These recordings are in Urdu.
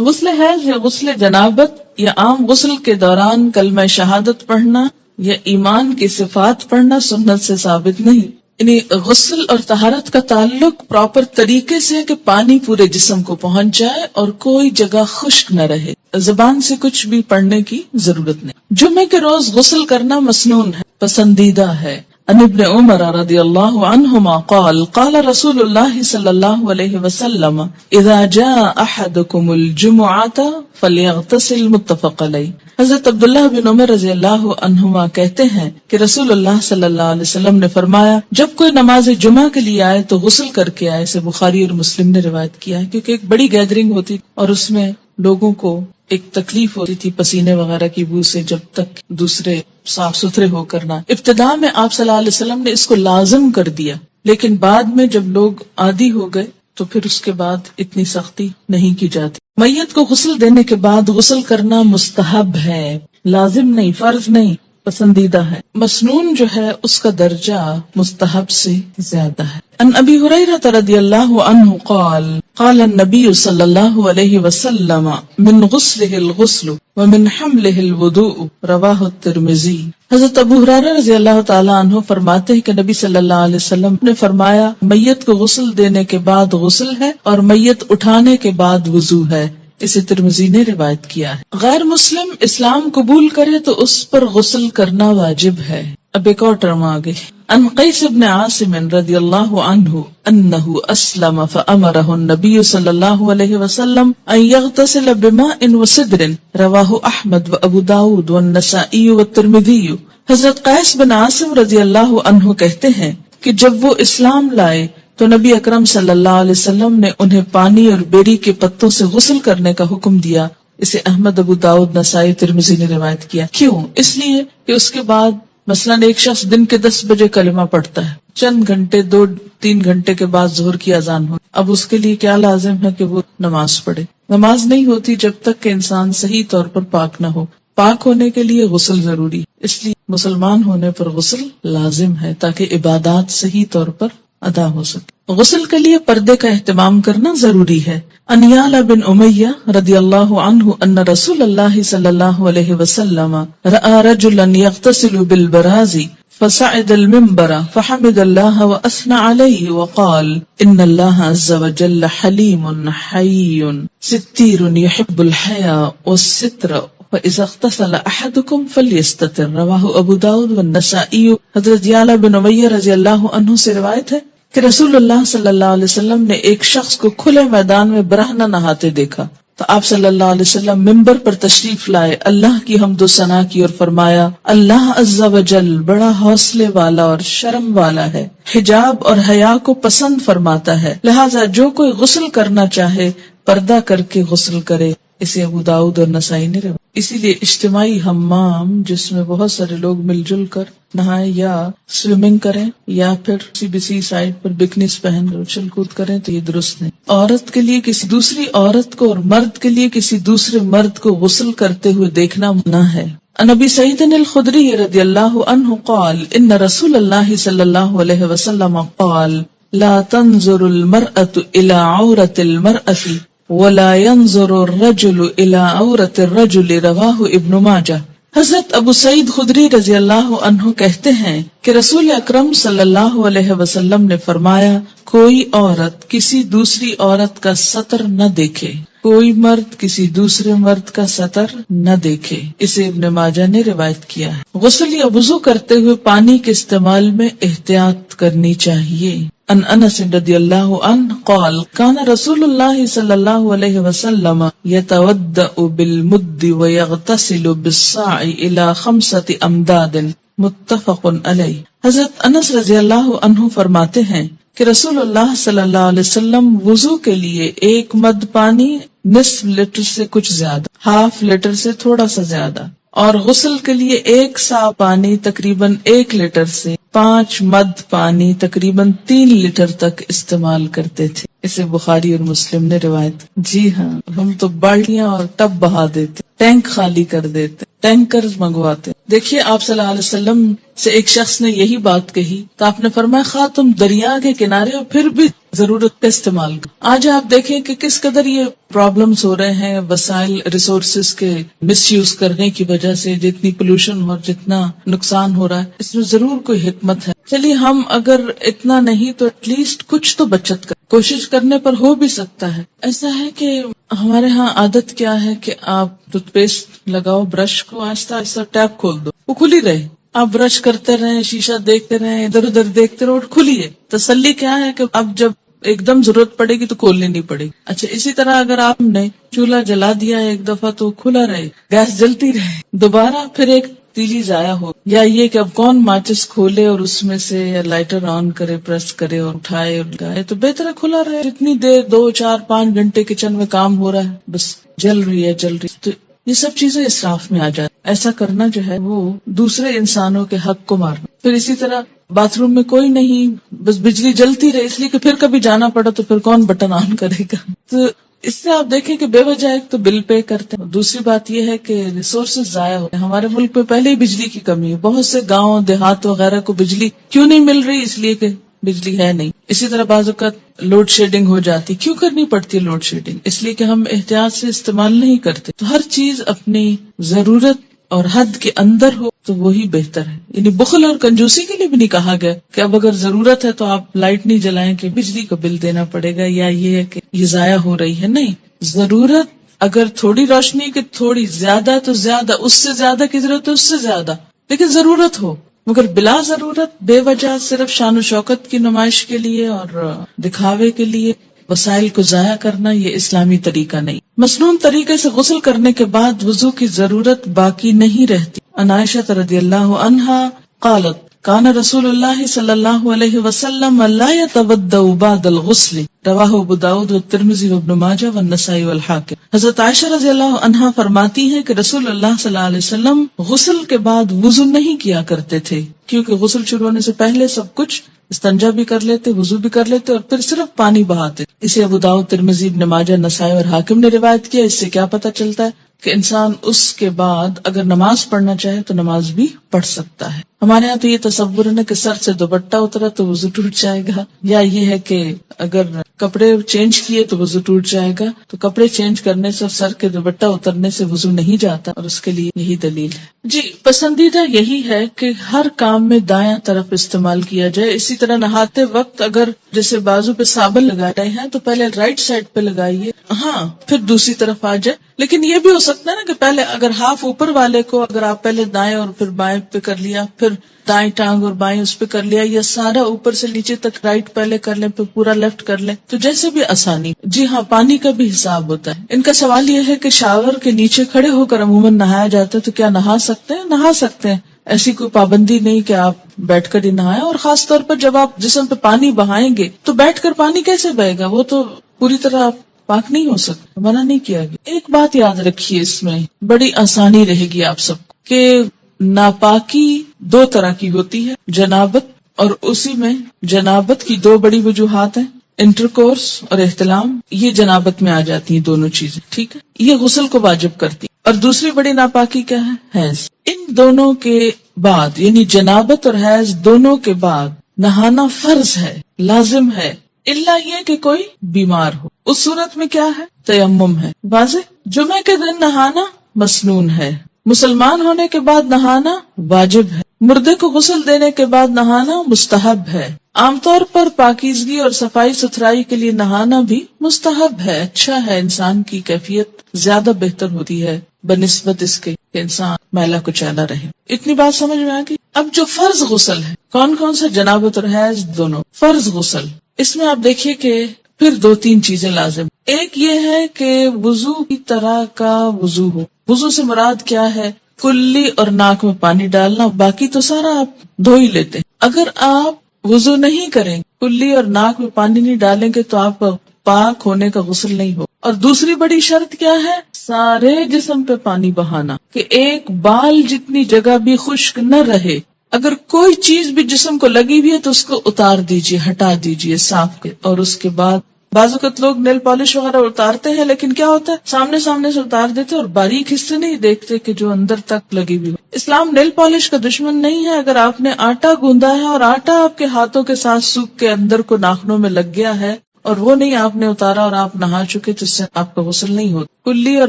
غسل حیض یا غسل جنابت یا عام غسل کے دوران کلمہ شہادت پڑھنا یا ایمان کی صفات پڑھنا سنت سے ثابت نہیں. یعنی غسل اور طہارت کا تعلق پراپر طریقے سے ہے کہ پانی پورے جسم کو پہنچ جائے اور کوئی جگہ خشک نہ رہے. زبان سے کچھ بھی پڑھنے کی ضرورت نہیں. جمعے کے روز غسل کرنا مسنون ہے، پسندیدہ ہے. عن ابن عمر رضی اللہ عنہما قال قال رسول اللہ صلی اللہ علیہ وسلم اذا جاء احدکم الجمعة فلیغتسل. متفق علیہ. حضرت عبداللہ بن عمر رضی اللہ عنہما کہتے ہیں کہ رسول اللہ صلی اللہ علیہ وسلم نے فرمایا جب کوئی نماز جمعہ کے لیے آئے تو غسل کر کے آئے. اسے بخاری اور مسلم نے روایت کیا ہے کیونکہ ایک بڑی گیدرنگ ہوتی اور اس میں لوگوں کو ایک تکلیف ہوتی تھی پسینے وغیرہ کی بو سے جب تک دوسرے صاف ستھرے ہو کرنا. ابتداء میں آپ صلی اللہ علیہ وسلم نے اس کو لازم کر دیا، لیکن بعد میں جب لوگ عادی ہو گئے تو پھر اس کے بعد اتنی سختی نہیں کی جاتی. میت کو غسل دینے کے بعد غسل کرنا مستحب ہے، لازم نہیں، فرض نہیں، پسندیدہ ہے. مسنون جو ہے اس کا درجہ مستحب سے زیادہ ہے. عن ابی ہریرہ رضی اللہ عنہ قال قال النبی صلی اللہ علیہ وسلم من غسلہ الغسل ومن حملہ الوضوء رواہ الترمذی. حضرت ابو ہریرہ رضی اللہ تعالی عنہ فرماتے ہیں کہ نبی صلی اللہ علیہ وسلم نے فرمایا میت کو غسل دینے کے بعد غسل ہے اور میت اٹھانے کے بعد وضو ہے. اسے ترمذی نے روایت کیا ہے. غیر مسلم اسلام قبول کرے تو اس پر غسل کرنا واجب ہے. اب ایک اور ٹرم آگے. عن قیس بن عاصم رضی اللہ عنہ انہ اسلم فامرہ النبی صلی اللہ علیہ وسلم ان یغتسل بماء وسدر رواہ احمد وابو داود والنسائی والترمذی. حضرت قیس بن عاصم رضی اللہ عنہ کہتے ہیں کہ جب وہ اسلام لائے تو نبی اکرم صلی اللہ علیہ وسلم نے انہیں پانی اور بیری کے پتوں سے غسل کرنے کا حکم دیا. اسے احمد، ابو داؤد، نسائی، ترمذی نے روایت کیا. کیوں؟ اس لیے کہ اس کے بعد مثلاً ایک شخص دن کے 10 بجے کلمہ پڑھتا ہے، چند گھنٹے 2-3 گھنٹے کے بعد ظہر کی اذان ہو، اب اس کے لیے کیا لازم ہے کہ وہ نماز پڑھے. نماز نہیں ہوتی جب تک کہ انسان صحیح طور پر پاک نہ ہو. پاک ہونے کے لیے غسل ضروری، اس لیے مسلمان ہونے پر غسل لازم ہے تاکہ عبادات صحیح طور پر ادا ہو سکے. غسل کے لیے پردے کا اہتمام کرنا ضروری ہے. ان یعلا بن امیہ رضی اللہ عنہ ان رسول اللہ صلی اللہ علیہ وسلم رأى رجلا یغتسل بالبراز فصعد المنبر فحمد الله واثنى عليه وقال ان الله عز وجل حليم حي ستير يحب الحياء والستر فإذا اغتسل أحدكم فليستتر. رواہ ابو داود والنسائی. حضرت یعلا بن امیہ رضی اللہ عنہ سے روایت ہے کہ رسول اللہ صلی اللہ علیہ وسلم نے ایک شخص کو کھلے میدان میں برہنہ نہاتے دیکھا تو آپ صلی اللہ علیہ وسلم منبر پر تشریف لائے، اللہ کی حمد و ثنا کی اور فرمایا اللہ عز و جل بڑا حوصلے والا اور شرم والا ہے، حجاب اور حیا کو پسند فرماتا ہے، لہذا جو کوئی غسل کرنا چاہے پردہ کر کے غسل کرے. اسے ابو داؤد اور نسائی نے روایت. اسی لیے اجتماعی حمام جس میں بہت سارے لوگ مل جل کر نہائیں یا سوئمنگ کریں یا پھر کسی بھی سی سائڈ پر بکنیز پہن کر اچھل کود کریں تو یہ درست نہیں. عورت کے لیے کسی دوسری عورت کو اور مرد کے لیے کسی دوسرے مرد کو غسل کرتے ہوئے دیکھنا منع ہے. عن ابی سعید الخدری رضی اللہ عنہ قال ان رسول اللہ صلی اللہ علیہ وسلم قال لا تنظر المرأة الى عورة المرأة ولا ينظر الرجل الى عورة الرجل. رواہ ابن ماجہ. حضرت ابو سعید خدری رضی اللہ عنہ کہتے ہیں کہ رسول اکرم صلی اللہ علیہ وسلم نے فرمایا کوئی عورت کسی دوسری عورت کا سطر نہ دیکھے، کوئی مرد کسی دوسرے مرد کا سطر نہ دیکھے. اسے ابن ماجہ نے روایت کیا ہے. غسل یا وضو کرتے ہوئے پانی کے استعمال میں احتیاط کرنی چاہیے. ان انس رضی اللہ عنہ قال کان رسول اللہ صلی اللہ علیہ وسلم یتودأ بالمد ویغتسل بالصاع الى 5 امداد. متفق علیہ. حضرت انس رضی اللہ عنہ فرماتے ہیں کہ رسول اللہ صلی اللہ علیہ وسلم وضو کے لیے 1 مد پانی نصف لیٹر سے کچھ زیادہ، ½ لیٹر سے تھوڑا سا زیادہ، اور غسل کے لیے 1 سا پانی تقریباً 1 لیٹر سے 5 مد پانی تقریباً 3 لیٹر تک استعمال کرتے تھے. اسے بخاری اور مسلم نے روایت. جی ہاں، ہم تو بالٹیاں اور ٹب بہا دیتے، ٹینک خالی کر دیتے، ٹینکرز منگواتے. دیکھیے آپ صلی اللہ علیہ وسلم سے ایک شخص نے یہی بات کہی تو آپ نے فرمایا خواہ تم دریا کے کنارے ہو پھر بھی ضرورت کا استعمال کریں. آج آپ دیکھیں کہ کس قدر یہ پرابلمز ہو رہے ہیں وسائل ریسورسز کے مس یوز کرنے کی وجہ سے، جتنی پولوشن اور جتنا نقصان ہو رہا ہے. اس میں ضرور کوئی حکمت ہے. چلیے ہم اگر اتنا نہیں تو ایٹ لیسٹ کچھ تو بچت کر، کوشش کرنے پر ہو بھی سکتا ہے. ایسا ہے کہ ہمارے ہاں عادت کیا ہے کہ آپ ٹوتھ پیسٹ لگاؤ، برش کو آہستہ آہستہ ٹیپ کھول دو، وہ کھلی رہے. آپ برش کرتے رہیں، شیشہ دیکھتے رہیں، ادھر ادھر دیکھتے رہو، کھلی ہے. تسلی کیا ہے کہ اب جب ایک دم ضرورت پڑے گی تو کھولنی نہیں پڑے گی. اچھا اسی طرح اگر آپ نے چولہا جلا دیا ایک دفعہ تو کھلا رہے، گیس جلتی رہے، دوبارہ پھر ایک تیلی ضائع ہو. یا یہ کہ اب کون ماچس کھولے اور اس میں سے یا لائٹر آن کرے، پریس کرے اور اٹھائے اور لگائے، تو بہتر ہے کھلا رہے. جتنی دیر 2 4 5 گھنٹے کچن میں کام ہو رہا ہے بس جل رہی ہے. تو یہ سب چیزیں اسراف میں آ جاتی. ایسا کرنا جو ہے وہ دوسرے انسانوں کے حق کو مارنا. پھر اسی طرح باتھ روم میں کوئی نہیں، بس بجلی جلتی رہے، اس لیے کہ پھر کبھی جانا پڑا تو پھر کون بٹن آن کرے گا. تو اس سے آپ دیکھیں کہ بے وجہ ایک تو بل پے کرتے ہیں، دوسری بات یہ ہے کہ ریسورسز ضائع ہوتے ہیں. ہمارے ملک میں پہلے ہی بجلی کی کمی ہے. بہت سے گاؤں دیہات وغیرہ کو بجلی کیوں نہیں مل رہی؟ اس لیے کہ بجلی ہے نہیں. اسی طرح بعض اوقات لوڈ شیڈنگ ہو جاتی. کیوں کرنی پڑتی ہے لوڈ شیڈنگ؟ اس لیے کہ ہم احتیاط سے استعمال نہیں کرتے. تو ہر چیز اپنی ضرورت اور حد کے اندر ہو تو وہی بہتر ہے. یعنی بخل اور کنجوسی کے لیے بھی نہیں کہا گیا کہ اب اگر ضرورت ہے تو آپ لائٹ نہیں جلائیں کہ بجلی کا بل دینا پڑے گا، یا یہ ہے کہ یہ ضائع ہو رہی ہے. نہیں، ضرورت اگر تھوڑی روشنی کی تھوڑی، زیادہ تو زیادہ، اس سے زیادہ کی ضرورت ہے اس سے زیادہ، لیکن ضرورت ہو. مگر بلا ضرورت بے وجہ صرف شان و شوکت کی نمائش کے لیے اور دکھاوے کے لیے وسائل کو ضائع کرنا، یہ اسلامی طریقہ نہیں. مسنون طریقے سے غسل کرنے کے بعد وضو کی ضرورت باقی نہیں رہتی. عن عائشہ رضی اللہ عنہا قالت کان رسول اللہ صلی اللہ علیہ وسلم لا يتوضأ بعد الغسل رواہ ابو داؤد والترمذی وابن ماجہ والنسائی والحاکم. حضرت عائشہ رضی اللہ عنہا فرماتی ہے کہ رسول اللہ صلی اللہ علیہ وسلم غسل کے بعد وضو نہیں کیا کرتے تھے، کیونکہ غسل شروع ہونے سے پہلے سب کچھ استنجا بھی کر لیتے، وضو بھی کر لیتے اور پھر صرف پانی بہاتے. اسے ابو داؤد، ترمذی، ابن ماجہ، نسائی اور حاکم نے روایت کیا. اس سے کیا پتہ چلتا ہے کہ انسان اس کے بعد اگر نماز پڑھنا چاہے تو نماز بھی پڑھ سکتا ہے. ہمارے یہاں تو یہ تصور ہے کہ سر سے دوپٹہ اترا تو وضو ٹوٹ جائے گا، یا یہ ہے کہ اگر کپڑے چینج کیے تو وضو ٹوٹ جائے گا. تو کپڑے چینج کرنے سے اور سر کے دوپٹہ اترنے سے وضو نہیں جاتا، اور اس کے لیے یہی دلیل ہے. جی پسندیدہ یہی ہے کہ ہر کام میں دایاں طرف استعمال کیا جائے. اسی طرح نہاتے وقت اگر جیسے بازو پہ صابن لگا رہے ہیں تو پہلے رائٹ سائڈ پہ لگائیے، ہاں پھر دوسری طرف آ جائے. لیکن یہ بھی ہو سکتا ہے نا کہ پہلے اگر ہاف اوپر والے کو اگر آپ پہلے دائیں اور پھر بائیں پہ کر لیا، پھر دائیں ٹانگ اور بائیں اس پہ کر لیا، یا سارا اوپر سے نیچے تک رائٹ پہلے کر لیں پھر پورا لیفٹ کر لیں، تو جیسے بھی آسانی. جی ہاں، پانی کا بھی حساب ہوتا ہے. ان کا سوال یہ ہے کہ شاور کے نیچے کھڑے ہو کر عموماً نہایا جاتا ہے، تو کیا نہا سکتے ہیں؟ نہا سکتے ہیں، ایسی کوئی پابندی نہیں کہ آپ بیٹھ کر ہی نہائیں. اور خاص طور پر جب آپ جسم پہ پانی بہائیں گے تو بیٹھ کر پانی کیسے بہے گا؟ وہ تو پوری طرح آپ پاک نہیں ہو سکتا، منع نہیں کیا گیا. ایک بات یاد رکھیے، اس میں بڑی آسانی رہے گی آپ سب کو کہ ناپاکی 2 طرح کی ہوتی ہے، جنابت، اور اسی میں جنابت کی 2 بڑی وجوہات ہیں، انٹرکورس اور احتلام. یہ جنابت میں آ جاتی ہیں دونوں چیزیں، ٹھیک ہے، یہ غسل کو واجب کرتی. اور دوسری بڑی ناپاکی کیا ہے؟ حیض. ان دونوں کے بعد، یعنی جنابت اور حیض دونوں کے بعد نہانا فرض ہے، لازم ہے، الا یہ کہ کوئی بیمار ہو. اس صورت میں کیا ہے؟ تیمم ہے. واضح. جمعہ کے دن نہانا مسنون ہے، مسلمان ہونے کے بعد نہانا واجب ہے، مردے کو غسل دینے کے بعد نہانا مستحب ہے. عام طور پر پاکیزگی اور صفائی ستھرائی کے لیے نہانا بھی مستحب ہے، اچھا ہے، انسان کی کیفیت زیادہ بہتر ہوتی ہے بنسبت اس کے کہ انسان میلا کچیلا رہے. اتنی بات سمجھ میں آ گئی. اب جو فرض غسل ہے، کون کون سا؟ جنابت اور حیض دونوں. فرض غسل، اس میں آپ دیکھیے کہ پھر 2-3 چیزیں لازم. ایک یہ ہے کہ وضو کی طرح کا وضو ہو. وضو سے مراد کیا ہے؟ کلی اور ناک میں پانی ڈالنا، باقی تو سارا آپ دھو ہی لیتے. اگر آپ وضو نہیں کریں، کلی اور ناک میں پانی نہیں ڈالیں گے تو آپ پاک ہونے کا غسل نہیں ہو. اور دوسری بڑی شرط کیا ہے؟ سارے جسم پہ پانی بہانا، کہ ایک بال جتنی جگہ بھی خشک نہ رہے. اگر کوئی چیز بھی جسم کو لگی ہوئی ہے تو اس کو اتار دیجیے، ہٹا دیجیے، صاف کے، اور اس کے بعد بعض اوقات لوگ نیل پالش وغیرہ اتارتے ہیں، لیکن کیا ہوتا ہے سامنے سے اتار دیتے اور باریک حصے نہیں دیکھتے کہ جو اندر تک لگی ہوئی ہو۔ اسلام نیل پالش کا دشمن نہیں ہے۔ اگر آپ نے آٹا گوندا ہے اور آٹا آپ کے ہاتھوں کے ساتھ سوکھ کے اندر کو ناخنوں میں لگ گیا ہے اور وہ نہیں آپ نے اتارا اور آپ نہا چکے، تو اس سے آپ کا غسل نہیں ہوتا۔ کلی اور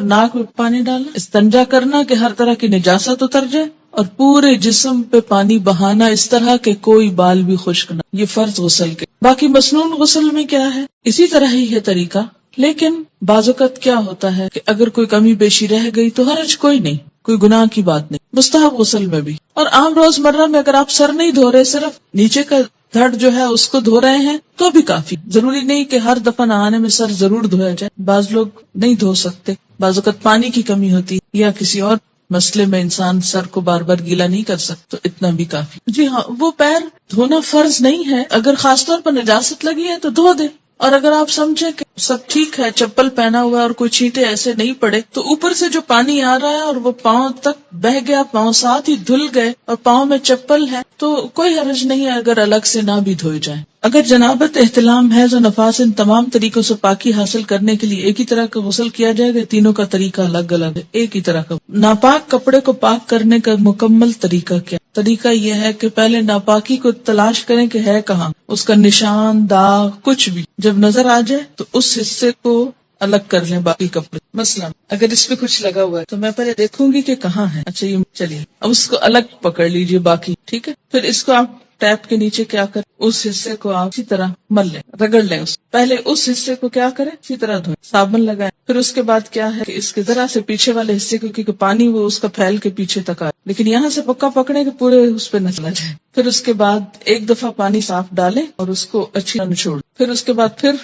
ناک میں پانی ڈالنا، استنجا کرنا کہ ہر طرح کی نجاست اتر جائے، اور پورے جسم پہ پانی بہانا اس طرح کہ کوئی بال بھی خشک نہ، یہ فرض غسل کے۔ باقی مسنون غسل میں کیا ہے، اسی طرح ہی ہے طریقہ، لیکن بعض اوقات کیا ہوتا ہے کہ اگر کوئی کمی بیشی رہ گئی تو حرج کوئی نہیں، کوئی گناہ کی بات نہیں، مستحب غسل میں بھی۔ اور عام روزمرہ میں اگر آپ سر نہیں دھو رہے، صرف نیچے کا دھڑ جو ہے اس کو دھو رہے ہیں تو بھی کافی، ضروری نہیں کہ ہر دفعہ نہانے میں سر ضرور دھویا جائے۔ بعض لوگ نہیں دھو سکتے، بعض اوقات پانی کی کمی ہوتی یا کسی اور مسئلے میں انسان سر کو بار بار گیلا نہیں کر سکتا، تو اتنا بھی کافی۔ جی ہاں، وہ پیر دھونا فرض نہیں ہے، اگر خاص طور پر نجاست لگی ہے تو دھو دے، اور اگر آپ سمجھے کہ سب ٹھیک ہے، چپل پہنا ہوا ہے اور کوئی چھینٹے ایسے نہیں پڑے، تو اوپر سے جو پانی آ رہا ہے اور وہ پاؤں تک بہ گیا، پاؤں ساتھ ہی دھل گئے اور پاؤں میں چپل ہے، تو کوئی حرج نہیں ہے اگر الگ سے نہ بھی دھوئے جائیں۔ اگر جنابت، احتلام، حیض و نفاس، ان تمام طریقوں سے پاکی حاصل کرنے کے لیے ایک ہی طرح کا غسل کیا جائے گا، تینوں کا طریقہ الگ الگ ہے، ایک ہی طرح کا۔ ناپاک کپڑے کو پاک کرنے کا مکمل طریقہ کیا؟ طریقہ یہ ہے کہ پہلے ناپاکی کو تلاش کریں کہ ہے کہاں، اس کا نشان، داغ، کچھ بھی جب نظر آ جائے تو اس حصے کو الگ کر لیں باقی کپڑے۔ مثلا اگر اس پہ کچھ لگا ہوا ہے تو میں پہلے دیکھوں گی کہ کہاں ہے، اچھا یہ چلیے اب اس کو الگ پکڑ لیجئے باقی، ٹھیک ہے۔ پھر اس کو آپ ٹیپ کے نیچے کیا کریں، اس حصے کو آپ اسی طرح مل لیں، رگڑ لیں، پہلے اس حصے کو کیا کریں، اسی طرح دھوئیں، صابن لگائیں۔ پھر اس کے بعد کیا ہے کہ اس کے ذرا سے پیچھے والے حصے کو، کیونکہ پانی وہ اس کا پھیل کے پیچھے تک آئے، لیکن یہاں سے پکا پکڑے کہ پورے اس پہ نہ چلا جائے۔ پھر اس کے بعد ایک دفعہ پانی صاف ڈالیں اور اس کو اچھی طرح نچوڑ، پھر اس کے بعد پھر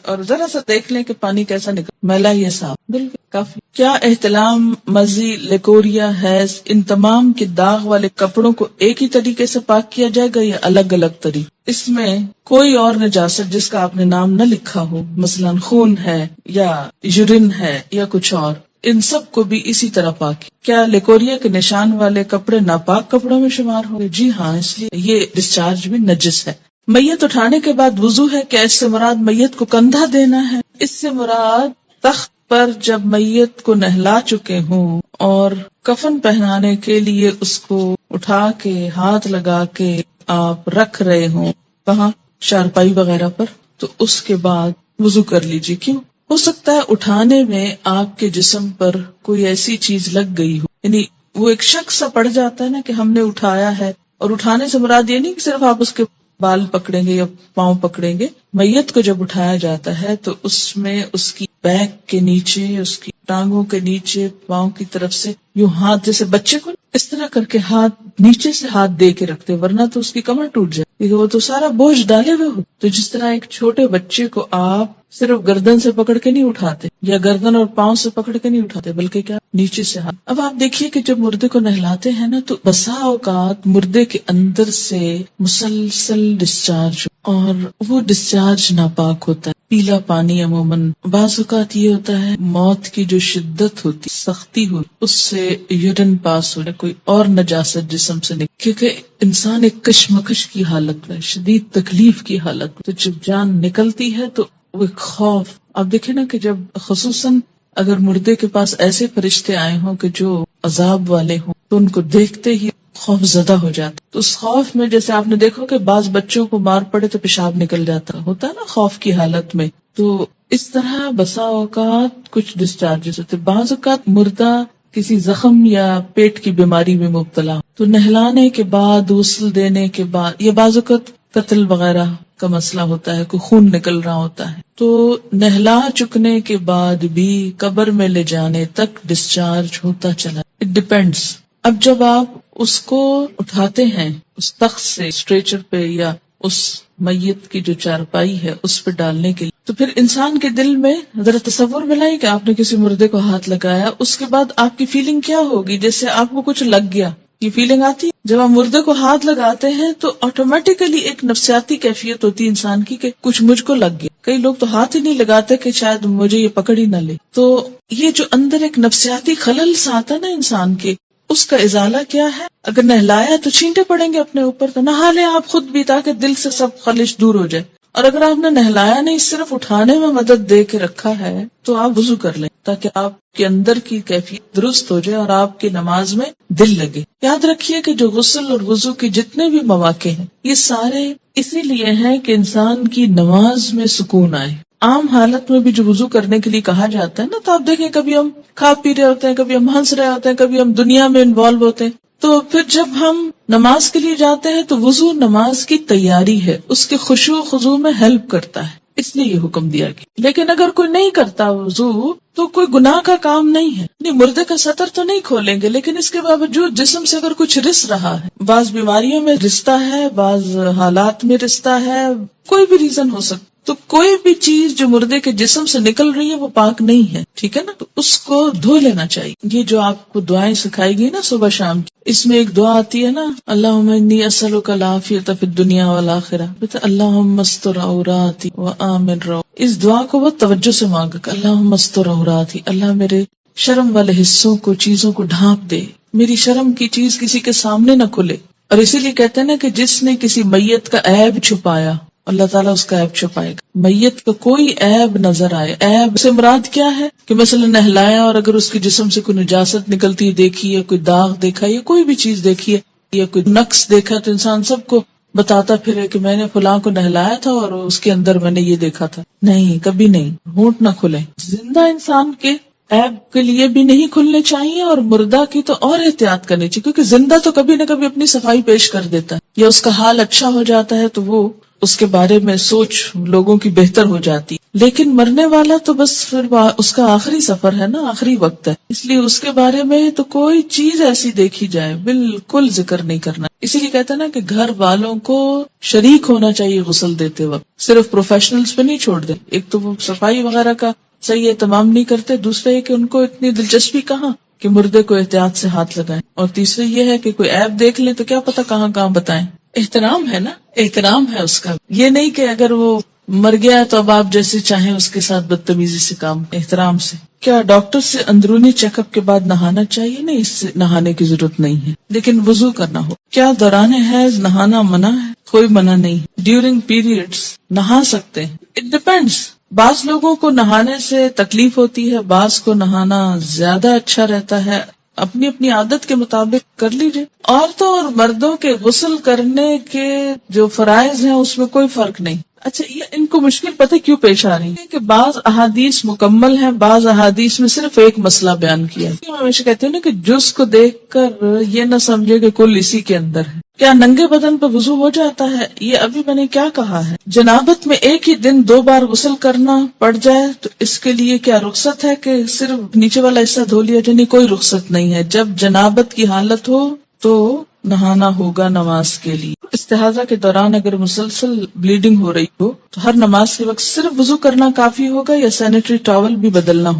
اور ذرا سا دیکھ لیں کہ پانی کیسا نکل، میلا یا صاف، بالکل کافی۔ کیا احتلام، مزی، لیکوریا، حیض، ان تمام کے داغ والے کپڑوں کو ایک ہی طریقے سے پاک کیا جائے گا یا الگ الگ طریقے؟ اس میں کوئی اور نجاست جس کا آپ نے نام نہ لکھا ہو، مثلا خون ہے یا یورین ہے یا کچھ اور، ان سب کو بھی اسی طرح پاک۔ کیا لیکوریا کے نشان والے کپڑے ناپاک کپڑوں میں شمار ہوں گے؟ جی ہاں، اس لیے یہ ڈسچارج بھی نجس ہے۔ میت اٹھانے کے بعد وضو ہے، کیا اس سے مراد میت کو کندھا دینا ہے؟ اس سے مراد تخت پر جب میت کو نہلا چکے ہوں اور کفن پہنانے کے لیے اس کو اٹھا کے ہاتھ لگا کے آپ رکھ رہے ہوں، کہاں، چارپائی وغیرہ پر، تو اس کے بعد وضو کر لیجیے۔ کیوں؟ ہو سکتا ہے اٹھانے میں آپ کے جسم پر کوئی ایسی چیز لگ گئی ہو، یعنی وہ ایک شخص سا پڑ جاتا ہے نا کہ ہم نے اٹھایا ہے، اور اٹھانے سے مراد یہ نہیں کہ صرف آپ اس کے بال پکڑیں گے یا پاؤں پکڑیں گے۔ میت کو جب اٹھایا جاتا ہے تو اس میں اس کی بیک کے نیچے، اس کی ٹانگوں کے نیچے، پاؤں کی طرف سے یوں ہاتھ، جیسے بچے کو اس طرح کر کے ہاتھ نیچے سے ہاتھ دے کے رکھتے، ورنہ تو اس کی کمر ٹوٹ جائے، کیونکہ وہ تو سارا بوجھ ڈالے ہوئے ہو۔ تو جس طرح ایک چھوٹے بچے کو آپ صرف گردن سے پکڑ کے نہیں اٹھاتے یا گردن اور پاؤں سے پکڑ کے نہیں اٹھاتے، بلکہ کیا، نیچے سے ہاتھ۔ اب آپ دیکھیے کہ جب مردے کو نہلاتے ہیں نا تو بسا اوقات مردے کے اندر سے مسلسل ڈسچارج، اور وہ ڈسچارج ناپاک ہوتا ہے، پیلا پانی عموماً۔ بعض اوقات یہ ہوتا ہے موت کی جو شدت ہوتی، سختی ہوتی، اس سے یورین پاس ہو جائے، کوئی اور نجاست جسم سے نکل، کیونکہ انسان ایک کشمکش کی حالت میں، شدید تکلیف کی حالت میں، تو جب جان نکلتی ہے تو وہ ایک خوف۔ اب دیکھیں نا کہ جب خصوصاً اگر مردے کے پاس ایسے فرشتے آئے ہوں کہ جو عذاب والے ہوں تو ان کو دیکھتے ہی خوف زدہ ہو جاتا۔ تو اس خوف میں جیسے آپ نے دیکھو کہ بعض بچوں کو مار پڑے تو پیشاب نکل جاتا ہوتا ہے نا خوف کی حالت میں، تو اس طرح بسا اوقات کچھ ڈسچارجز ہوتے۔ بعض اوقات مردہ کسی زخم یا پیٹ کی بیماری میں مبتلا، تو نہلانے کے بعد، غسل دینے کے بعد، یا بعض اوقات قتل وغیرہ کا مسئلہ ہوتا ہے، کوئی خون نکل رہا ہوتا ہے، تو نہلا چکنے کے بعد بھی قبر میں لے جانے تک ڈسچارج ہوتا چلا۔ It depends. اب جب آپ اس کو اٹھاتے ہیں اس تخت سے اسٹریچر پہ یا اس میت کی جو چارپائی ہے اس پہ ڈالنے کے لیے، تو پھر انسان کے دل میں ذرا تصور ملائیں کہ آپ نے کسی مردے کو ہاتھ لگایا، اس کے بعد آپ کی فیلنگ کیا ہوگی؟ جیسے آپ کو کچھ لگ گیا، یہ فیلنگ آتی ہے جب آپ مردے کو ہاتھ لگاتے ہیں تو آٹومیٹیکلی ایک نفسیاتی کیفیت ہوتی ہے انسان کی کہ کچھ مجھ کو لگ گیا۔ کئی لوگ تو ہاتھ ہی نہیں لگاتے کہ شاید مجھے یہ پکڑ ہی نہ لے۔ تو یہ جو اندر ایک نفسیاتی خلل سا آتا نا انسان کے، اس کا ازالہ کیا ہے؟ اگر نہلایا تو چھینٹے پڑیں گے اپنے اوپر، تو نہا لیں آپ خود بھی تاکہ دل سے سب خلش دور ہو جائے۔ اور اگر آپ نے نہلایا نہیں، صرف اٹھانے میں مدد دے کے رکھا ہے تو آپ وضو کر لیں تاکہ آپ کے اندر کی کیفیت درست ہو جائے اور آپ کی نماز میں دل لگے. یاد رکھیے کہ جو غسل اور وضو کے جتنے بھی مواقع ہیں یہ سارے اسی لیے ہیں کہ انسان کی نماز میں سکون آئے. عام حالت میں بھی جو وضو کرنے کے لیے کہا جاتا ہے نا، تو آپ دیکھیں کبھی ہم کھا پی رہے ہوتے ہیں، کبھی ہم ہنس رہے ہوتے ہیں، کبھی ہم دنیا میں انوالو ہوتے ہیں، تو پھر جب ہم نماز کے لیے جاتے ہیں تو وضو نماز کی تیاری ہے، اس کے خشوع و خضوع میں ہیلپ کرتا ہے، اس لیے یہ حکم دیا گیا. لیکن اگر کوئی نہیں کرتا وضو تو کوئی گناہ کا کام نہیں ہے. نہیں، مردے کا سطر تو نہیں کھولیں گے، لیکن اس کے باوجود جسم سے اگر کچھ رس رہا ہے، بعض بیماریوں میں رستا ہے، بعض حالات میں رستا ہے، کوئی بھی ریزن ہو سکتا، تو کوئی بھی چیز جو مردے کے جسم سے نکل رہی ہے وہ پاک نہیں ہے، ٹھیک ہے نا، تو اس کو دھو لینا چاہیے. یہ جو آپ کو دعائیں سکھائی گئی نا صبح شام کی، اس میں ایک دعا آتی ہے نا، اللہم انی اسألک العافیۃ فی الدنیا والآخرہ، اللہم استر عوراتی وآمن روعاتی. اس دعا کو بہت توجہ سے مانگا کہ اللہم استر عوراتی، اللہ میرے شرم والے حصوں کو، چیزوں کو ڈھانپ دے، میری شرم کی چیز کسی کے سامنے نہ کھلے. اور اسی لیے کہتے ہیں نا کہ جس نے کسی میت کا عیب چھپایا اللہ تعالیٰ اس کا عیب چھپائے گا. میت کا کوئی عیب نظر آئے، عیب سے مراد کیا ہے کہ مثلا نہلایا اور اگر اس کے جسم سے کوئی نجاست نکلتی دیکھی ہے، کوئی داغ دیکھا یا کوئی بھی چیز دیکھی ہے یا کوئی نقص دیکھا، تو انسان سب کو بتاتا پھرے کہ میں نے فلاں کو نہلایا تھا اور اس کے اندر میں نے یہ دیکھا تھا. نہیں، کبھی نہیں، ہونٹ نہ کھلے. زندہ انسان کے عیب کے لیے بھی نہیں کھلنے چاہیے اور مردہ کی تو اور احتیاط کرنی چاہیے، کیونکہ زندہ تو کبھی نہ کبھی اپنی صفائی پیش کر دیتا ہے یا اس کا حال اچھا ہو جاتا ہے تو وہ اس کے بارے میں سوچ لوگوں کی بہتر ہو جاتی. لیکن مرنے والا تو بس پھر اس کا آخری سفر ہے نا، آخری وقت ہے، اس لیے اس کے بارے میں تو کوئی چیز ایسی دیکھی جائے بالکل ذکر نہیں کرنا. اسی لیے کہتے ہیں نا کہ گھر والوں کو شریک ہونا چاہیے غسل دیتے وقت، صرف پروفیشنلز پہ نہیں چھوڑ دیں. ایک تو وہ صفائی وغیرہ کا صحیح اہتمام نہیں کرتے، دوسرا یہ کہ ان کو اتنی دلچسپی کہاں کہ مردے کو احتیاط سے ہاتھ لگائیں، اور تیسرا یہ ہے کہ کوئی عیب دیکھ لیں تو کیا پتا کہاں کہاں بتائیں. احترام ہے نا، احترام ہے اس کا. یہ نہیں کہ اگر وہ مر گیا تو اب آپ جیسے چاہیں اس کے ساتھ بدتمیزی سے کام، احترام سے. کیا ڈاکٹر سے اندرونی چیک اپ کے بعد نہانا چاہیے؟ نہیں، اس سے نہانے کی ضرورت نہیں ہے، لیکن وضو کرنا ہو. کیا دوران حیض نہانا منع ہے؟ کوئی منع نہیں. ڈیورنگ پیریڈز نہا سکتے ہیں. It depends. بعض لوگوں کو نہانے سے تکلیف ہوتی ہے، بعض کو نہانا زیادہ اچھا رہتا ہے. اپنی اپنی عادت کے مطابق کر لیجیے. عورتوں اور مردوں کے غسل کرنے کے جو فرائض ہیں اس میں کوئی فرق نہیں. اچھا، یہ ان کو مشکل پتہ کیوں پیش آ رہی ہے کہ بعض احادیث مکمل ہیں، بعض احادیث میں صرف ایک مسئلہ بیان کیا ہے. میں ہمیشہ کہتی ہوں نا کہ جز کو دیکھ کر یہ نہ سمجھے کہ کل اسی کے اندر ہے. کیا ننگے بدن پر وضو ہو جاتا ہے؟ یہ ابھی میں نے کیا کہا ہے. جنابت میں ایک ہی دن 2 بار غسل کرنا پڑ جائے تو اس کے لیے کیا رخصت ہے کہ صرف نیچے والا حصہ دھو لیا جائے؟ کوئی رخصت نہیں ہے. جب جنابت کی حالت ہو تو نہانا ہوگا نماز کے لیے. استحاضہ کے دوران اگر مسلسل بلیڈنگ ہو رہی ہو تو ہر نماز کے وقت صرف وضو کرنا کافی ہوگا یا سینیٹری ٹاول بھی بدلنا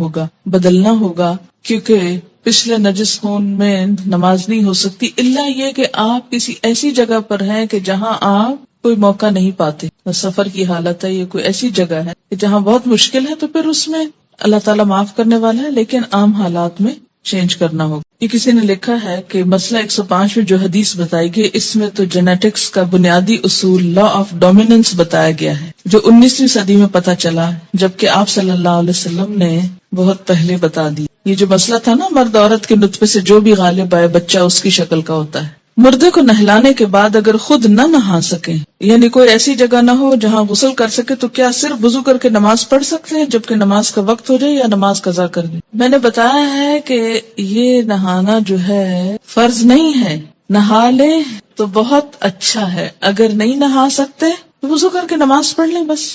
ہوگا کیونکہ پچھلے نجس خون میں نماز نہیں ہو سکتی الا یہ کہ آپ کسی ایسی جگہ پر ہیں کہ جہاں آپ کوئی موقع نہیں پاتے، سفر کی حالت ہے، یہ کوئی ایسی جگہ ہے کہ جہاں بہت مشکل ہے، تو پھر اس میں اللہ تعالیٰ معاف کرنے والا ہے، لیکن عام حالات میں چینج کرنا ہوگا. یہ کسی نے لکھا ہے کہ مسئلہ 105 میں جو حدیث بتائی گئی اس میں تو جینیٹکس کا بنیادی اصول لا آف ڈومیننس بتایا گیا ہے جو 19ویں صدی میں پتہ چلا، جبکہ آپ صلی اللہ علیہ وسلم نے بہت پہلے بتا دی. یہ جو مسئلہ تھا نا، مرد عورت کے نطفے سے جو بھی غالب آئے بچہ اس کی شکل کا ہوتا ہے. مردے کو نہلانے کے بعد اگر خود نہ نہا سکیں، یعنی کوئی ایسی جگہ نہ ہو جہاں غسل کر سکے، تو کیا صرف وضو کر کے نماز پڑھ سکتے ہیں جبکہ نماز کا وقت ہو جائے، یا نماز قضا کر دیں؟ میں نے بتایا ہے کہ یہ نہانا جو ہے فرض نہیں ہے. نہا لیں تو بہت اچھا ہے، اگر نہیں نہا سکتے تو وضو کر کے نماز پڑھ لیں بس.